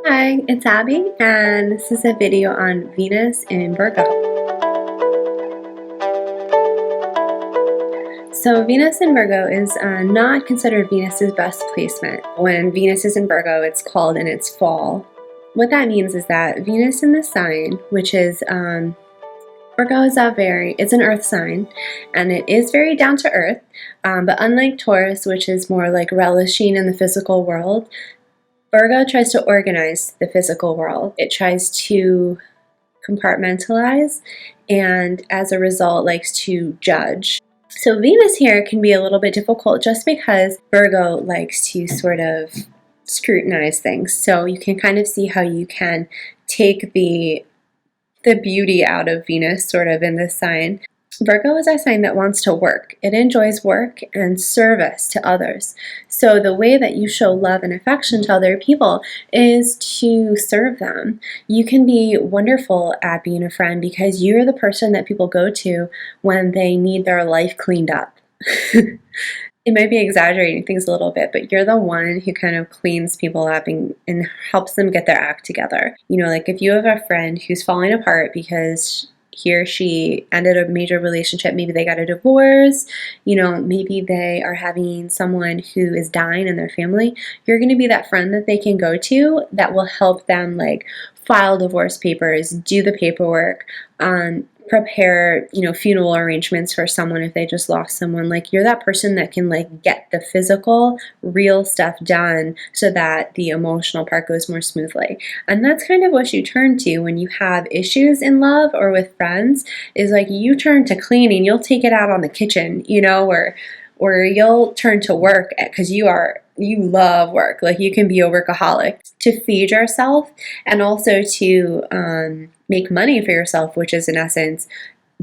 Hi, it's Abby, and this is a video on Venus in Virgo. So Venus in Virgo is not considered Venus's best placement. When Venus is in Virgo, it's called in its fall. What that means is that Venus in the sign, which is Virgo, is it's an earth sign, and it is very down to earth, but unlike Taurus, which is more like relishing in the physical world, Virgo tries to organize the physical world. It tries to compartmentalize, and as a result likes to judge. So Venus here can be a little bit difficult just because Virgo likes to sort of scrutinize things. So you can kind of see how you can take the beauty out of Venus sort of in this sign. Virgo is a sign that wants to work. It enjoys work and service to others. So the way that you show love and affection to other people is to serve them. You can be wonderful at being a friend because you're the person that people go to when they need their life cleaned up. It might be exaggerating things a little bit, but you're the one who kind of cleans people up and helps them get their act together. You know, like if you have a friend who's falling apart because he or she ended a major relationship, maybe they got a divorce, you know, maybe they are having someone who is dying in their family, you're going to be that friend that they can go to that will help them like file divorce papers, do the paperwork, prepare, you know, funeral arrangements for someone if they just lost someone. Like you're that person that can like get the physical, real stuff done so that the emotional part goes more smoothly. And that's kind of what you turn to when you have issues in love or with friends, is like you turn to cleaning. You'll take it out on the kitchen, you know, or you'll turn to work because you love work. Like you can be a workaholic to feed yourself and also to make money for yourself, which is in essence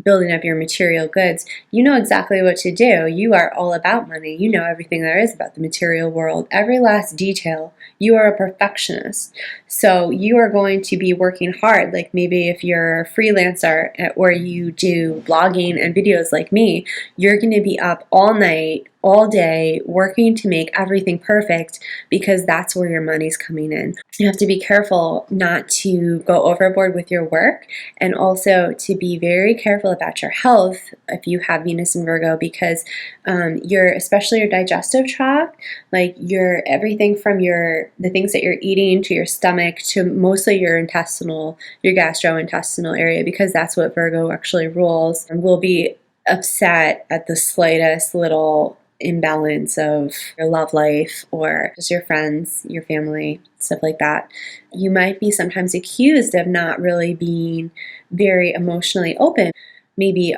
building up your material goods. You know exactly what to do. You are all about money. You know everything there is about the material world, every last detail. You are a perfectionist. So you are going to be working hard. Like maybe if you're a freelancer or you do blogging and videos like me, you're going to be up all night, all day, working to make everything perfect because that's where your money's coming in. You have to be careful not to go overboard with your work, and also to be very careful about your health if you have Venus in Virgo, because especially your digestive tract, like everything from the things that you're eating to your stomach to mostly your gastrointestinal area, because that's what Virgo actually rules, and will be upset at the slightest little imbalance of your love life or just your friends, your family, stuff like that. You might be sometimes accused of not really being very emotionally open. Maybe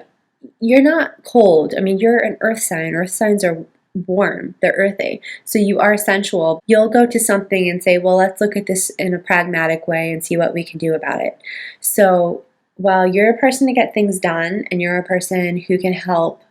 you're not cold. I mean, you're an earth sign. Earth signs are warm, they're earthy. So you are sensual. You'll go to something and say, well, let's look at this in a pragmatic way and see what we can do about it. So while you're a person to get things done and you're a person who can help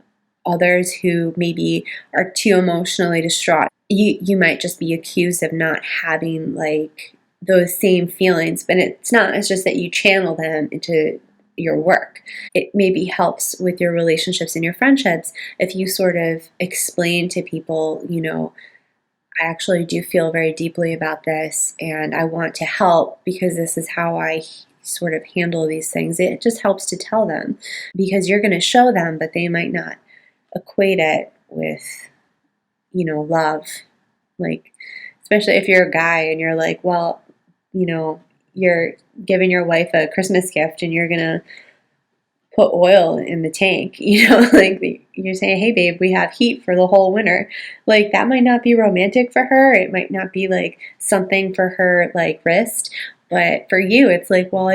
others who maybe are too emotionally distraught, you might just be accused of not having like those same feelings, but it's not. It's just that you channel them into your work. It maybe helps with your relationships and your friendships if you sort of explain to people, you know, I actually do feel very deeply about this and I want to help because this is how I sort of handle these things. It just helps to tell them, because you're going to show them, but they might not equate it with, you know, love. Like, especially if you're a guy and you're like, well, you know, you're giving your wife a Christmas gift and you're gonna put oil in the tank, you know, like you're saying, hey babe, we have heat for the whole winter. Like that might not be romantic for her. It might not be like something for her like wrist, but for you, it's like, well,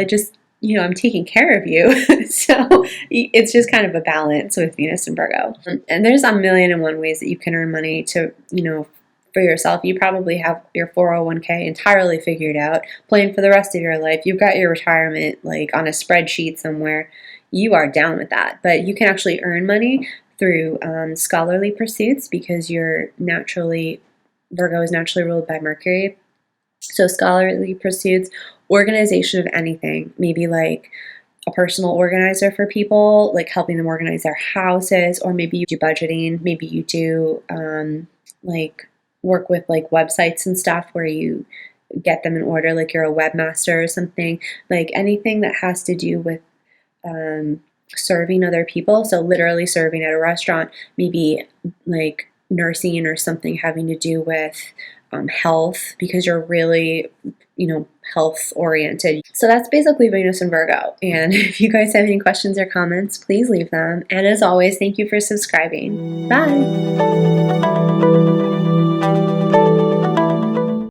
you know, I'm taking care of you. So it's just kind of a balance with Venus and Virgo. And there's a million and one ways that you can earn money to, you know, for yourself. You probably have your 401k entirely figured out, planned for the rest of your life. You've got your retirement like on a spreadsheet somewhere. You are down with that. But you can actually earn money through scholarly pursuits, because Virgo is naturally ruled by Mercury. So scholarly pursuits, organization of anything, maybe like a personal organizer for people, like helping them organize their houses, or maybe you do budgeting, maybe you do like work with like websites and stuff where you get them in order, like you're a webmaster or something, like anything that has to do with serving other people. So literally serving at a restaurant, maybe like nursing or something having to do with health, because you're really, health oriented. So that's basically Venus and Virgo. And if you guys have any questions or comments, please leave them. And as always, thank you for subscribing. Bye.